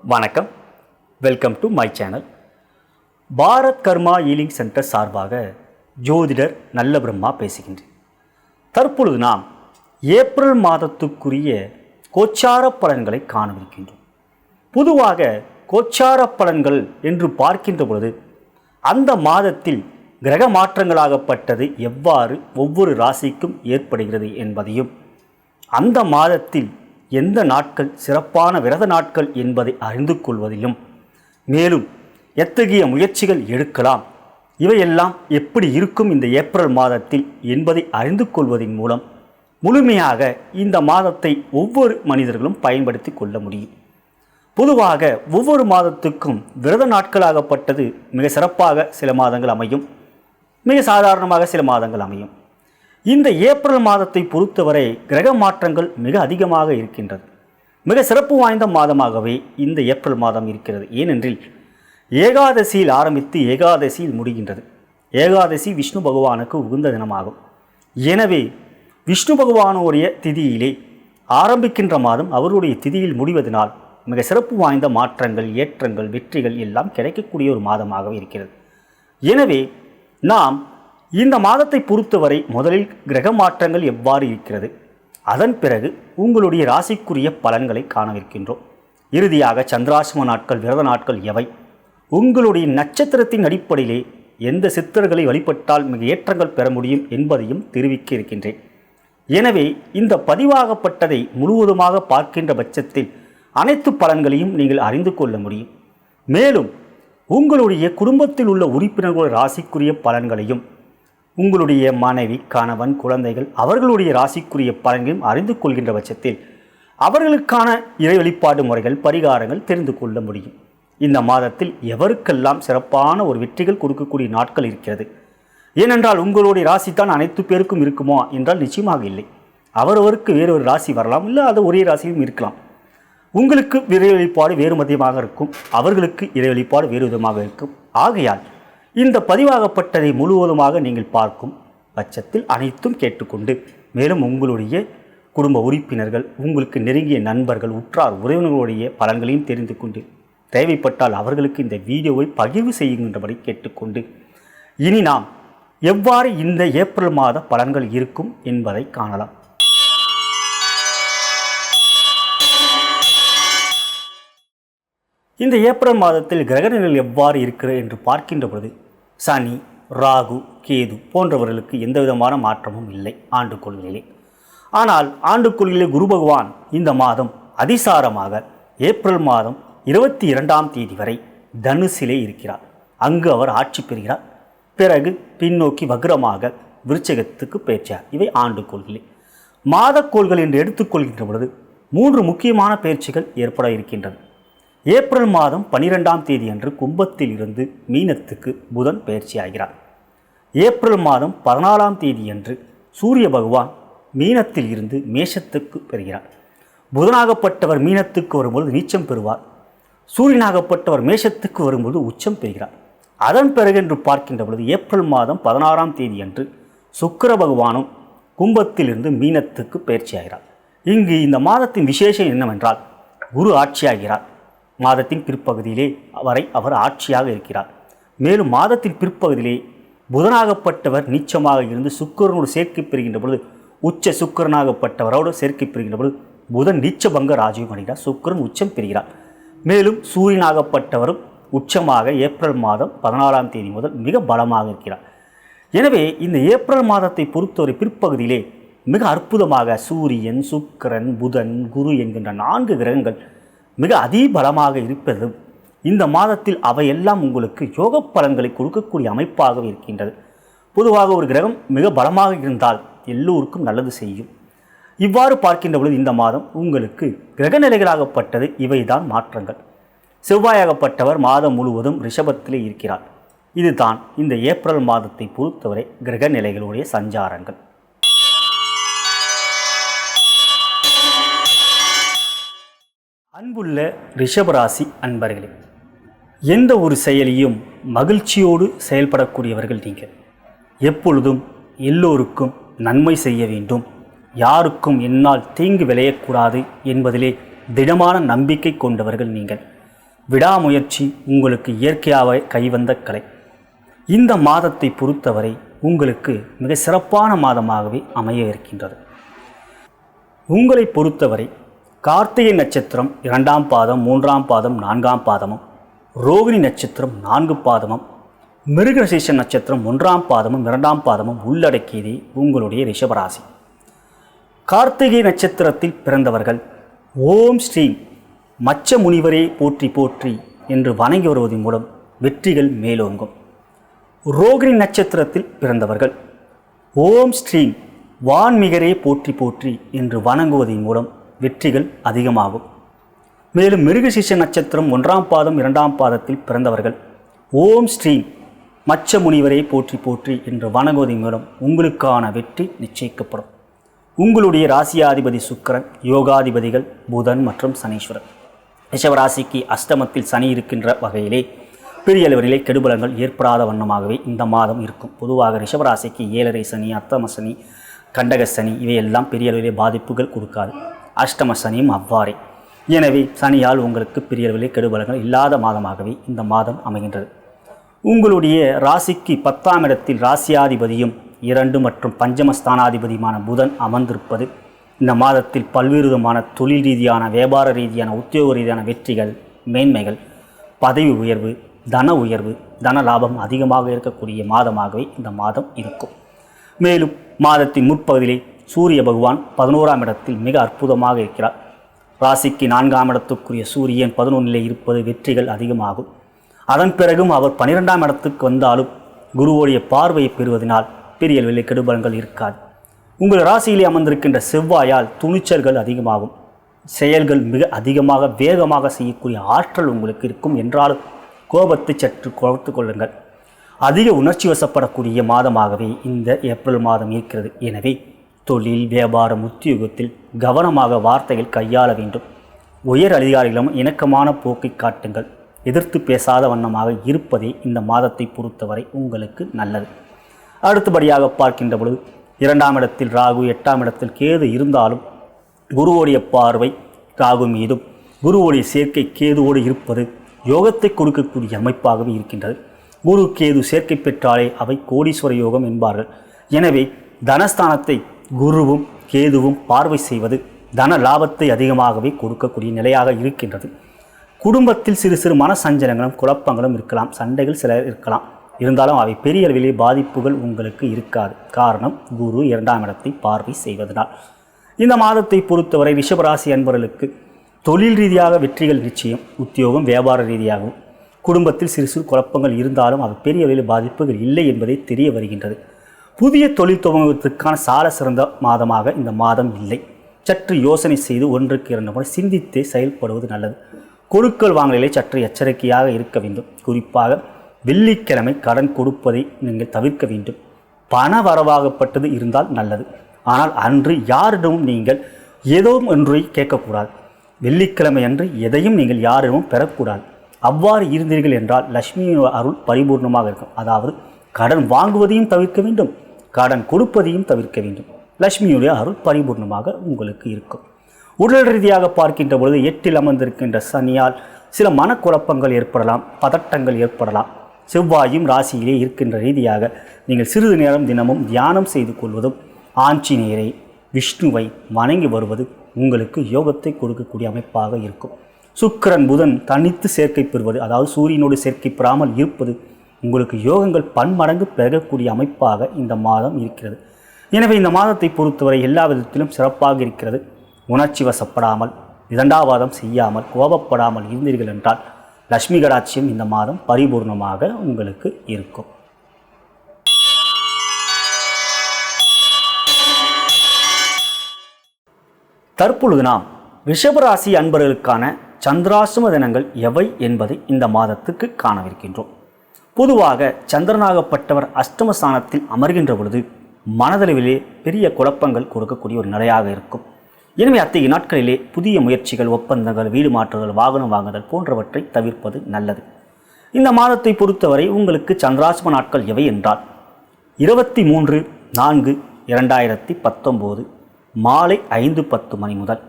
வணக்கம், welcome to my channel. Bharat karma healing centre சார்பாக ஜோதிடர் நல்ல பிரம்மா பேசுகின்றேன். தற்பொழுது நாம் ஏப்ரல் மாதத்துக்குரிய கோச்சார பலன்களை காணவிருக்கின்றோம். பொதுவாக கோச்சார பலன்கள் என்று பார்க்கின்ற பொழுது அந்த மாதத்தில் கிரக மாற்றங்களாகப்பட்டது எவ்வாறு ஒவ்வொரு ராசிக்கும் ஏற்படுகிறது என்பதையும், அந்த மாதத்தில் எந்த நாட்கள் சிறப்பான விரத நாட்கள் என்பதை அறிந்து கொள்வதிலும், மேலும் எத்தகைய முயற்சிகள் எடுக்கலாம், இவையெல்லாம் எப்படி இருக்கும் இந்த ஏப்ரல் மாதத்தில் என்பதை அறிந்து கொள்வதன் மூலம் முழுமையாக இந்த மாதத்தை ஒவ்வொரு மனிதர்களும் பயன்படுத்தி கொள்ள முடியும். பொதுவாக ஒவ்வொரு மாதத்துக்கும் விரத நாட்களாகப்பட்டது மிக சிறப்பாக சில மாதங்கள் அமையும், மிக சாதாரணமாக சில மாதங்கள் அமையும். இந்த ஏப்ரல் மாதத்தை பொறுத்தவரை கிரக மாற்றங்கள் மிக அதிகமாக இருக்கின்றது. மிக சிறப்பு வாய்ந்த மாதமாகவே இந்த ஏப்ரல் மாதம் இருக்கிறது. ஏனென்றில் ஏகாதசியில் ஆரம்பித்து ஏகாதசியில் முடிகின்றது. ஏகாதசி விஷ்ணு பகவானுக்கு உகந்த தினமாகும். எனவே விஷ்ணு பகவானுடைய திதியிலே ஆரம்பிக்கின்ற மாதம் அவருடைய திதியில் முடிவதனால் மிக சிறப்பு வாய்ந்த மாற்றங்கள், ஏற்றங்கள், வெற்றிகள் எல்லாம் கிடைக்கக்கூடிய ஒரு மாதமாக இருக்கிறது. எனவே நாம் இந்த மாதத்தை பொறுத்தவரை முதலில் கிரக மாற்றங்கள் எவ்வாறு இருக்கிறது, அதன் பிறகு உங்களுடைய ராசிக்குரிய பலன்களை காணவிருக்கின்றோம். இறுதியாக சந்திராசிரம நாட்கள், விரத நாட்கள் எவை, உங்களுடைய நட்சத்திரத்தின் அடிப்படையிலே எந்த சித்தர்களை வழிபட்டால் மிக ஏற்றங்கள் பெற முடியும் என்பதையும் தெரிவிக்க இருக்கின்றேன். எனவே இந்த பதிவாகப்பட்டதை முழுவதுமாக பார்க்கின்ற பட்சத்தில் அனைத்து பலன்களையும் நீங்கள் அறிந்து கொள்ள முடியும். மேலும் உங்களுடைய குடும்பத்தில் உள்ள உறுப்பினர்களுடைய ராசிக்குரிய பலன்களையும், உங்களுடைய மனைவி, கணவன், குழந்தைகள் அவர்களுடைய ராசிக்குரிய பலன்களையும் அறிந்து கொள்கின்ற பட்சத்தில் அவர்களுக்கான இறை வழிபாடு முறைகள், பரிகாரங்கள் தெரிந்து கொள்ள முடியும். இந்த மாதத்தில் எவருக்கெல்லாம் சிறப்பான ஒரு வெற்றிகள் கொடுக்கக்கூடிய நாட்கள் இருக்கிறது. ஏனென்றால் உங்களுடைய ராசி தான் அனைத்து பேருக்கும் இருக்குமோ என்றால் நிச்சயமாக இல்லை. அவரவருக்கு வேறு ஒரு ராசி வரலாம், இல்லை அது ஒரே ராசியும் இருக்கலாம். உங்களுக்கு இறை வழிபாடு வேறு மதியமாக இருக்கும், அவர்களுக்கு இறை வழிபாடு வேறு விதமாக இருக்கும். ஆகையால் இந்த பதிவாகப்பட்டதை முழுவதுமாக நீங்கள் பார்க்கும் பட்சத்தில் அனைத்தும் கேட்டுக்கொண்டு, மேலும் உங்களுடைய குடும்ப உறுப்பினர்கள், உங்களுக்கு நெருங்கிய நண்பர்கள், உற்றார் உறவினர்களுடைய பலன்களையும் தெரிந்து கொண்டு, தேவைப்பட்டால் அவர்களுக்கு இந்த வீடியோவை பகிர்வு செய்கின்றபடி கேட்டுக்கொண்டு, இனி நாம் எவ்வாறு இந்த ஏப்ரல் மாத பலன்கள் இருக்கும் என்பதை காணலாம். இந்த ஏப்ரல் மாதத்தில் கிரகநிலைகள் எவ்வாறு இருக்கிறது என்று பார்க்கின்ற பொழுது சனி, ராகு, கேது போன்றவர்களுக்கு எந்த விதமான மாற்றமும் இல்லை ஆண்டுக்கொள்கையிலே. ஆனால் ஆண்டுக்கொள்கையிலே குரு பகவான் இந்த மாதம் அதிசாரமாக ஏப்ரல் மாதம் 22ஆம் தேதி வரை தனுசிலே இருக்கிறார். அங்கு அவர் ஆட்சி பெறுகிறார். பிறகு பின்னோக்கி வக்ரமாக விருச்சிகத்துக்கு பெயர்ச்சார். இவை ஆண்டுக்கொள்கையிலே. மாதக்கோள்கள் என்று எடுத்துக்கொள்கின்ற பொழுது 3 முக்கியமான பயிற்சிகள் ஏற்பட இருக்கின்றது. ஏப்ரல் மாதம் 12ஆம் தேதி அன்று கும்பத்தில் இருந்து மீனத்துக்கு புதன் பயிற்சி ஆகிறார். ஏப்ரல் மாதம் 14ஆம் தேதி அன்று சூரிய பகவான் மீனத்தில் இருந்து மேஷத்துக்கு பெறுகிறார். புதனாகப்பட்டவர் மீனத்துக்கு வரும்போது நீச்சம் பெறுவார். சூரியனாகப்பட்டவர் மேஷத்துக்கு வரும்போது உச்சம் பெறுகிறார். அதன் பிறகு என்று பார்க்கின்ற பொழுது ஏப்ரல் மாதம் 16ஆம் தேதி அன்று சுக்கிர பகவானும் கும்பத்தில் இருந்து மீனத்துக்கு பயிற்சி ஆகிறார். இங்கு இந்த மாதத்தின் விசேஷம் என்னவென்றால் குரு ஆட்சியாகிறார். மாதத்தின் பிற்பகுதியிலே வரை அவர் ஆட்சியாக இருக்கிறார். மேலும் மாதத்தின் பிற்பகுதியிலே புதனாகப்பட்டவர் நீச்சமாக இருந்து சுக்கிரனோடு சேர்க்கை பெறுகின்ற பொழுது, உச்ச சுக்கிரனாகப்பட்டவரோடு சேர்க்கை பெறுகின்ற பொழுது புதன் நீச்சபங்க ராஜ்யம் அடைகிறார். சுக்கிரன் உச்சம் பெறுகிறார். மேலும் சூரியனாகப்பட்டவரும் உச்சமாக ஏப்ரல் மாதம் 14ஆம் தேதி முதல் மிக பலமாக இருக்கிறார். எனவே இந்த ஏப்ரல் மாதத்தை பொறுத்தவரை பிற்பகுதியிலே மிக அற்புதமாக சூரியன், சுக்கிரன், புதன், குரு என்கின்ற 4 கிரகங்கள் மிக அதிபலமாக இருப்பது இந்த மாதத்தில் அவையெல்லாம் உங்களுக்கு யோக பலன்களை கொடுக்கக்கூடிய அமைப்பாக இருக்கின்றது. பொதுவாக ஒரு கிரகம் மிக பலமாக இருந்தால் எல்லோருக்கும் நல்லது செய்யும். இவ்வாறு பார்க்கின்ற பொழுது இந்த மாதம் உங்களுக்கு கிரக நிலைகளாகப்பட்டது இவைதான் மாற்றங்கள். செவ்வாயாகப்பட்டவர் மாதம் முழுவதும் ரிஷபத்திலே இருக்கிறார். இதுதான் இந்த ஏப்ரல் மாதத்தை பொறுத்தவரை கிரக நிலைகளுடைய சஞ்சாரங்கள். அன்புள்ள ரிஷபராசி அன்பர்களே, எந்த ஒரு செயலையும் மகிழ்ச்சியோடு செயல்படக்கூடியவர்கள் நீங்கள். எப்பொழுதும் எல்லோருக்கும் நன்மை செய்ய வேண்டும், யாருக்கும் என்னால் தீங்கு விளையக்கூடாது என்பதிலே திடமான நம்பிக்கை கொண்டவர்கள் நீங்கள். விடாமுயற்சி உங்களுக்கு இயற்கையாகவே கைவந்த கலை. இந்த மாதத்தை பொறுத்தவரை உங்களுக்கு மிக சிறப்பான மாதமாகவே அமைய இருக்கின்றது. உங்களை பொறுத்தவரை கார்த்திகை நட்சத்திரம் 2ஆம் பாதம், 3ஆம் பாதம், 4ஆம் பாதமும், ரோகிணி நட்சத்திரம் 4 பாதமும், மிருகசீஷ நட்சத்திரம் 1ஆம் பாதமும் 2ஆம் பாதமும் உள்ளடக்கியதே உங்களுடைய ரிஷபராசி. கார்த்திகை நட்சத்திரத்தில் பிறந்தவர்கள் ஓம் ஸ்ரீ மச்ச முனிவரே போற்றி போற்றி என்று வணங்கி வருவதன் மூலம் வெற்றிகள் மேலோங்கும். ரோகிணி நட்சத்திரத்தில் பிறந்தவர்கள் ஓம் ஸ்ரீ வான்மிகரே போற்றி போற்றி என்று வணங்குவதன் மூலம் வெற்றிகள் அதிகமாகும். மேலும் மிருகசீஷ நட்சத்திரம் 1ஆம் பாதம் 2ஆம் பாதத்தில் பிறந்தவர்கள் ஓம் ஸ்ரீ மச்ச முனிவரே போற்றி போற்றி என்று வணங்குவதன் மூலம் உங்களுக்கான வெற்றி நிச்சயிக்கப்படும். உங்களுடைய ராசியாதிபதி சுக்கிரன், யோகாதிபதிகள் புதன் மற்றும் சனீஸ்வரன். ரிஷபராசிக்கு அஷ்டமத்தில் சனி இருக்கின்ற வகையிலே பெரிய அளவிலே கெடுபலங்கள் ஏற்படாத வண்ணமாகவே இந்த மாதம் இருக்கும். பொதுவாக ரிஷபராசிக்கு 7.5 சனி, அர்த்தம சனி, கண்டக சனி இவையெல்லாம் பெரிய அளவிலே பாதிப்புகள் கொடுக்காது. அஷ்டம சனியும் அவ்வாறே. எனவே சனியால் உங்களுக்கு பெரிய அளவிலே கெடுபலங்கள் இல்லாத மாதமாகவே இந்த மாதம் அமைகின்றது. உங்களுடைய ராசிக்கு 10ஆம் இடத்தில் ராசியாதிபதியும் 2 மற்றும் பஞ்சமஸ்தானாதிபதியுமான புதன் அமர்ந்திருப்பது இந்த மாதத்தில் பல்வேறு விதமான தொழில் ரீதியான, வியாபார ரீதியான, உத்தியோக ரீதியான வெற்றிகள், மேன்மைகள், பதவி உயர்வு, தன உயர்வு, தன லாபம் அதிகமாக இருக்கக்கூடிய மாதமாகவே இந்த மாதம் இருக்கும். மேலும் மாதத்தின் முற்பகுதியிலே சூரிய பகவான் 11ஆம் இடத்தில் மிக அற்புதமாக இருக்கிறார். ராசிக்கு 4ஆம் இடத்துக்குரிய சூரியன் 11ல் இருப்பது வெற்றிகள் அதிகமாகும். அதன் பிறகும் அவர் 12ஆம் இடத்துக்கு வந்தாலும் குருவோடைய பார்வையை பெறுவதனால் பெரிய அளவில் கெடுபலங்கள் இருக்காது. உங்கள் ராசியிலே அமர்ந்திருக்கின்ற செவ்வாயால் துணிச்சல்கள் அதிகமாகும். செயல்கள் மிக அதிகமாக வேகமாக செய்யக்கூடிய ஆற்றல் உங்களுக்கு இருக்கும். என்றாலும் கோபத்தை சற்று குறைத்து கொள்ளுங்கள். அதிக உணர்ச்சி வசப்படக்கூடிய மாதமாகவே இந்த ஏப்ரல் மாதம் இருக்கிறது. எனவே தொழில், வியாபாரம், உத்தியோகத்தில் கவனமாக வார்த்தைகள் கையாள வேண்டும். உயர் அதிகாரிகளும் இணக்கமான போக்கை காட்டுங்கள். எதிர்த்து பேசாத வண்ணமாக இருப்பதே இந்த மாதத்தை பொறுத்தவரை உங்களுக்கு நல்லது. அடுத்தபடியாக பார்க்கின்ற பொழுது 2ஆம் இடத்தில் ராகு, 8ஆம் இடத்தில் கேது இருந்தாலும் குருவோடைய பார்வை ராகு மீதும் குருவோடைய சேர்க்கை கேதுவோடு இருப்பது யோகத்தை கொடுக்கக்கூடிய அமைப்பாகவே இருக்கின்றது. குரு கேது சேர்க்கை பெற்றாலே அவை கோடீஸ்வர யோகம் என்பார்கள். எனவே தனஸ்தானத்தை குருவும் கேதுவும் பார்வை செய்வது தன லாபத்தை அதிகமாகவே கொடுக்கக்கூடிய நிலையாக இருக்கின்றது. குடும்பத்தில் சிறு சிறு மன சஞ்சலங்களும் குழப்பங்களும் இருக்கலாம், சண்டைகள் சில இருக்கலாம். இருந்தாலும் அவை பெரிய அளவிலே பாதிப்புகள் உங்களுக்கு இருக்காது. காரணம் குரு 2ஆம் இடத்தை பார்வை செய்வதனால். இந்த மாதத்தை பொறுத்தவரை ரிஷபராசி அன்பர்களுக்கு தொழில் ரீதியாக வெற்றிகள் நிச்சயம். உத்தியோகம், வியாபார ரீதியாகவும் குடும்பத்தில் சிறு சிறு குழப்பங்கள் இருந்தாலும் அவை பெரிய அளவில் பாதிப்புகள் இல்லை என்பதை தெரிய வருகின்றது. புதிய தொழில் துவங்குவதற்கான சால சிறந்த மாதமாக இந்த மாதம் இல்லை. சற்று யோசனை செய்து 1க்கு 2 முறை சிந்தித்தே செயல்படுவது நல்லது. கொடுக்கல் வாங்கலிலே சற்று எச்சரிக்கையாக இருக்க வேண்டும். குறிப்பாக வெள்ளிக்கிழமை கடன் கொடுப்பதை நீங்கள் தவிர்க்க வேண்டும். பண வரவாகப்பட்டது இருந்தால் நல்லது. ஆனால் அன்று யாரிடமும் நீங்கள் ஏதோ ஒன்றை கேட்கக்கூடாது. வெள்ளிக்கிழமை அன்று எதையும் நீங்கள் யாரிடமும் பெறக்கூடாது. அவ்வாறு இருந்தீர்கள் என்றால் லட்சுமி அருள் பரிபூர்ணமாக இருக்கும். அதாவது கடன் வாங்குவதையும் தவிர்க்க வேண்டும், கடன் கொடுப்பதையும் தவிர்க்க வேண்டும். லட்சுமியுடைய அருள் பரிபூர்ணமாக உங்களுக்கு இருக்கும். உடல் ரீதியாக பார்க்கின்ற பொழுது 8ல் அமர்ந்திருக்கின்ற சனியால் சில மனக்குழப்பங்கள் ஏற்படலாம், பதட்டங்கள் ஏற்படலாம். செவ்வாயும் ராசியிலே இருக்கின்ற ரீதியாக நீங்கள் சிறிது நேரம் தினமும் தியானம் செய்து கொள்வதும், ஆஞ்சநேயரை, விஷ்ணுவை வணங்கி வருவது உங்களுக்கு யோகத்தை கொடுக்கக்கூடிய அமைப்பாக இருக்கும். சுக்கிரன் புதன் தனித்து சேர்க்கை பெறுவது, அதாவது சூரியனோடு சேர்க்கை பெறாமல் இருப்பது உங்களுக்கு யோகங்கள் பன்மடங்கு பெறக்கூடிய அமைப்பாக இந்த மாதம் இருக்கிறது. எனவே இந்த மாதத்தை பொறுத்தவரை எல்லா விதத்திலும் சிறப்பாக இருக்கிறது. உணர்ச்சி வசப்படாமல், விதண்டாவாதம் செய்யாமல், கோபப்படாமல் இருந்தீர்கள் என்றால் லட்சுமி கடாட்சியம் இந்த மாதம் பரிபூர்ணமாக உங்களுக்கு இருக்கும். தற்பொழுது நாம் ரிஷபராசி அன்பர்களுக்கான சந்திராசிரம தினங்கள் எவை என்பதை இந்த மாதத்துக்கு காணவிருக்கின்றோம். பொதுவாக சந்திரனாகப்பட்டவர் அஷ்டமஸ்தானத்தில் அமர்கின்ற பொழுது மனதளவிலே பெரிய குழப்பங்கள் கொடுக்கக்கூடிய ஒரு நிலையாக இருக்கும். எனவே அத்தகைய நாட்களிலே புதிய முயற்சிகள், ஒப்பந்தங்கள், வீடு மாற்றுதல், வாகனம் வாங்குதல் போன்றவற்றை தவிர்ப்பது நல்லது. இந்த மாதத்தை பொறுத்தவரை உங்களுக்கு சந்திராசிரம நாட்கள் எவை என்றால் 23/4/2019 மாலை 5:10 மணி முதல்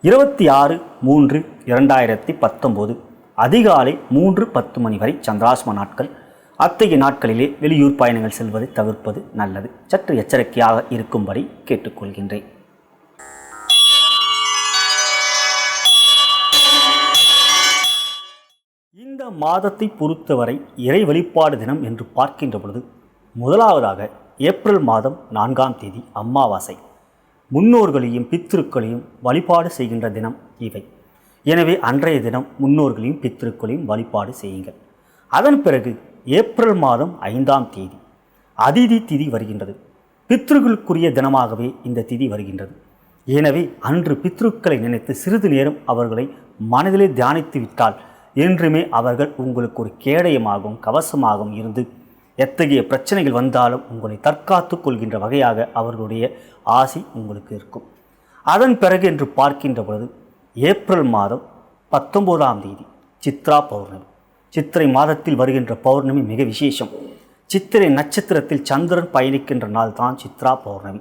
26/3/2019 அதிகாலை 3:10 மணி வரை சந்திராஷ்டம நாட்கள். அத்தகைய நாட்களிலே வெளியூர் பயணங்கள் செல்வதை தவிர்ப்பது நல்லது. சற்று எச்சரிக்கையாக இருக்கும்படி கேட்டுக்கொள்கின்றேன். இந்த மாதத்தை பொறுத்தவரை இறை வழிபாடு தினம் என்று பார்க்கின்ற பொழுது முதலாவதாக ஏப்ரல் மாதம் 4ஆம் தேதி அமாவாசை. முன்னோர்களையும் பித்ருக்களையும் வழிபாடு செய்கின்ற தினம் இவை. எனவே அன்றைய தினம் முன்னோர்களையும் பித்ருக்களையும் வழிபாடு செய்யுங்கள். அதன் பிறகு ஏப்ரல் மாதம் 5ஆம் தேதி அதிதி திதி வருகின்றது. பித்ருக்களுக்குரிய தினமாகவே இந்த திதி வருகின்றது. எனவே அன்று பித்ருக்களை நினைத்து சிறிது நேரம் அவர்களை மனதிலே தியானித்து விட்டால் என்றுமே அவர்கள் உங்களுக்கு ஒரு கேடயமாகவும் கவசமாகவும் இருந்து எத்தகைய பிரச்சனைகள் வந்தாலும் உங்களை தற்காத்து கொள்கின்ற வகையாக அவர்களுடைய ஆசி உங்களுக்கு இருக்கும். அதன் பிறகு என்று பார்க்கின்ற பொழுது ஏப்ரல் மாதம் 19ஆம் தேதி சித்ரா பௌர்ணமி. சித்திரை மாதத்தில் வருகின்ற பௌர்ணமி மிக விசேஷம். சித்திரை நட்சத்திரத்தில் சந்திரன் பயணிக்கின்ற நாள் தான் சித்ரா பௌர்ணமி.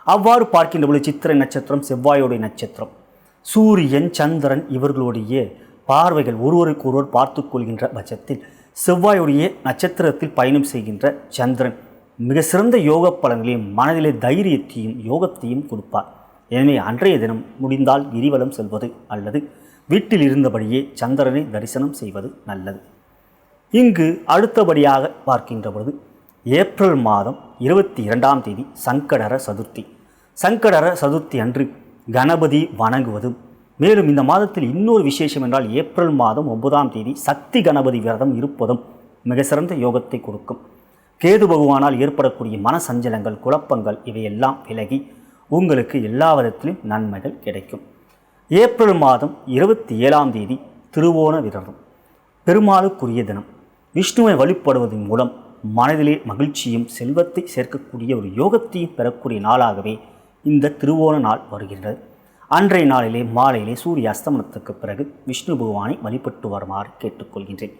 அவ்வாறு பார்க்கின்ற பொழுது சித்திரை நட்சத்திரம் செவ்வாயோடைய நட்சத்திரம். சூரியன் சந்திரன் இவர்களுடைய பார்வைகள் ஒருவருக்கு ஒருவர் பார்த்து கொள்கின்ற பட்சத்தில் செவ்வாயுடைய நட்சத்திரத்தில் பயணம் செய்கின்ற சந்திரன் மிக சிறந்த யோக பலன்களையும் மனதிலே தைரியத்தையும் யோகத்தையும் கொடுப்பார். எனவே அன்றைய தினம் முடிந்தால் கிரிவலம் செல்வது அல்லது வீட்டில் இருந்தபடியே சந்திரனை தரிசனம் செய்வது நல்லது. இங்கு அடுத்தபடியாக பார்க்கின்ற பொழுது ஏப்ரல் மாதம் 22ஆம் தேதி சங்கடர சதுர்த்தி. சங்கடர சதுர்த்தி அன்று கணபதி வணங்குவதும், மேலும் இந்த மாதத்தில் இன்னொரு விசேஷம் என்றால் ஏப்ரல் மாதம் 9ஆம் தேதி சக்தி கணபதி விரதம் இருப்பதும் மிக சிறந்த யோகத்தை கொடுக்கும். கேது பகவானால் ஏற்படக்கூடிய மன சஞ்சலங்கள் குழப்பங்கள் இவையெல்லாம் விலகி உங்களுக்கு எல்லா விதத்திலும் நன்மைகள் கிடைக்கும். ஏப்ரல் மாதம் 27ஆம் தேதி திருவோண விரதம். பெருமாளுக்குரிய தினம். விஷ்ணுவை வழிபடுவதன் மூலம் மனதிலே மகிழ்ச்சியும் செல்வத்தை சேர்க்கக்கூடிய ஒரு யோகத்தையும் பெறக்கூடிய நாளாகவே இந்த திருவோண நாள் வருகின்றது. அன்றைய நாளிலே மாலையிலே சூரிய அஸ்தமனத்துக்கு பிறகு விஷ்ணு பகவானை வழிபட்டு வருமாறு கேட்டுக்கொள்கின்றேன்.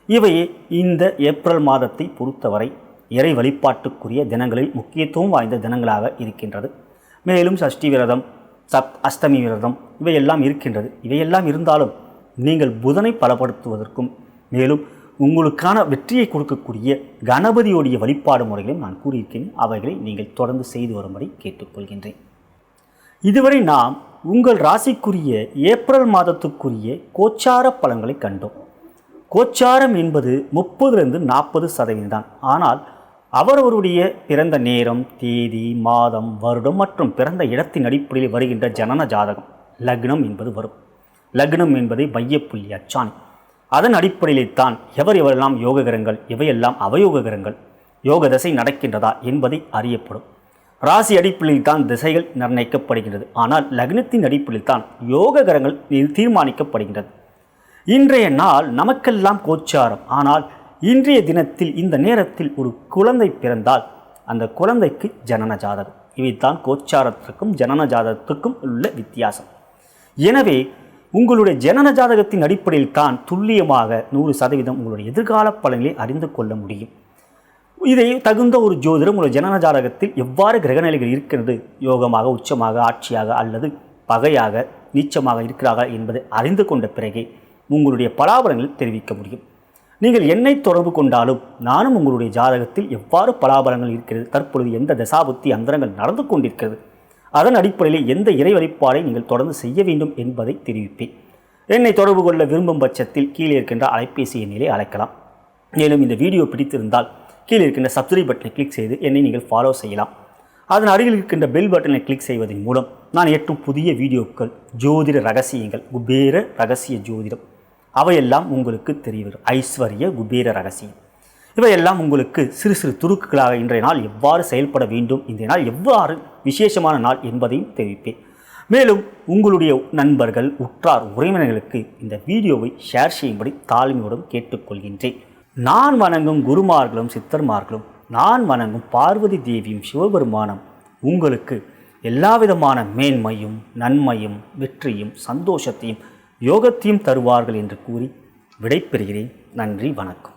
இவையே இந்த ஏப்ரல் மாதத்தை பொறுத்தவரை இறை வழிபாட்டுக்குரிய தினங்களில் முக்கியத்துவம் வாய்ந்த தினங்களாக இருக்கின்றது. மேலும் சஷ்டி விரதம், அஷ்டமி விரதம் இவையெல்லாம் இருக்கின்றது. இவையெல்லாம் இருந்தாலும் நீங்கள் புதனை பலப்படுத்துவதற்கும் மேலும் உங்களுக்கான வெற்றியை கொடுக்கக்கூடிய கணபதியோடைய வழிபாடு முறைகளையும் நான் கூறியிருக்கிறேன். அவைகளை நீங்கள் தொடர்ந்து செய்து வரும்படி கேட்டுக்கொள்கின்றேன். இதுவரை நாம் உங்கள் ராசிக்குரிய ஏப்ரல் மாதத்துக்குரிய கோச்சார பலன்களை கண்டோம். கோச்சாரம் என்பது 30-40% தான். ஆனால் அவரவருடைய பிறந்த நேரம், தேதி, மாதம், வருடம் மற்றும் பிறந்த இடத்தின் அடிப்படையில் வருகின்ற ஜனன ஜாதகம் லக்னம் என்பது வரும். லக்னம் என்பதை மையப்புள்ளி அச்சாணி. அதன் அடிப்படையிலே தான் எவரெல்லாம் யோக கிரகங்கள் எவையெல்லாம் அவயோக கிரகங்கள் யோக திசை நடக்கின்றதா என்பதை அறியப்படும். ராசி அடிப்படையில் தான் திசைகள் நிர்ணயிக்கப்படுகின்றது. ஆனால் லக்னத்தின் அடிப்படையில் தான் யோக கிரகங்கள் தீர்மானிக்கப்படுகின்றது. இன்றைய நாள் நமக்கெல்லாம் கோச்சாரம். ஆனால் இன்றைய தினத்தில் இந்த நேரத்தில் ஒரு குழந்தை பிறந்தால் அந்த குழந்தைக்கு ஜனன ஜாதகம். இவைத்தான் கோச்சாரத்திற்கும் ஜனன ஜாதகத்துக்கும் உள்ள வித்தியாசம். எனவே உங்களுடைய ஜனன ஜாதகத்தின் அடிப்படையில் தான் துல்லியமாக 100% உங்களுடைய எதிர்கால பலன்களை அறிந்து கொள்ள முடியும். இதை தகுந்த ஒரு ஜோதிடம் உங்களுடைய ஜனன ஜாதகத்தில் எவ்வாறு கிரகநிலைகள் இருக்கிறது, யோகமாக, உச்சமாக, ஆட்சியாக அல்லது பகையாக, நீச்சமாக இருக்கிறார்கள் என்பதை அறிந்து கொண்ட பிறகே உங்களுடைய பலாபலங்களை தெரிவிக்க முடியும். நீங்கள் என்னை தொடர்பு கொண்டாலும் நானும் உங்களுடைய ஜாதகத்தில் எவ்வாறு பலாபலங்கள் இருக்கிறது, தற்பொழுது எந்த தசாபுத்தி அந்தரங்கள் நடந்து கொண்டிருக்கிறது, அதன் அடிப்படையில் எந்த இறை வழிபாடை நீங்கள் தொடர்ந்து செய்ய வேண்டும் என்பதை தெரிவிப்பேன். என்னை தொடர்பு கொள்ள விரும்பும் பட்சத்தில் கீழே இருக்கின்ற அலைபேசி எண்ணிலே அழைக்கலாம். மேலும் இந்த வீடியோ பிடித்திருந்தால் கீழே இருக்கின்ற சப்ஸ்கிரைப் பட்டனை கிளிக் செய்து என்னை நீங்கள் ஃபாலோ செய்யலாம். அதன் அருகில் இருக்கின்ற பெல் பட்டனை கிளிக் செய்வதன் மூலம் நான் ஏற்றும் புதிய வீடியோக்கள், ஜோதிட ரகசியங்கள், குபேர ரகசிய ஜோதிடம் அவையெல்லாம் உங்களுக்கு தெரியவரும். ஐஸ்வர்ய குபேர ரகசியம் இவையெல்லாம் உங்களுக்கு சிறு சிறு துருக்குகளாக இன்றைய நாள் எவ்வாறு செயல்பட வேண்டும், இன்றைய நாள் எவ்வாறு விசேஷமான நாள் என்பதையும் தெரிவிப்பேன். மேலும் உங்களுடைய நண்பர்கள், உற்றார், உறவினர்களுக்கு இந்த வீடியோவை ஷேர் செய்யும்படி தாழ்மையுடன் கேட்டுக்கொள்கின்றேன். நான் வணங்கும் குருமார்களும் சித்தர்மார்களும், நான் வணங்கும் பார்வதி தேவியும் சிவபெருமானும் உங்களுக்கு எல்லா விதமான மேன்மையும் நன்மையும் வெற்றியும் சந்தோஷத்தையும் யோகத்தையும் தருவார்கள் என்று கூறி விடைபெறுகிறேன். நன்றி, வணக்கம்.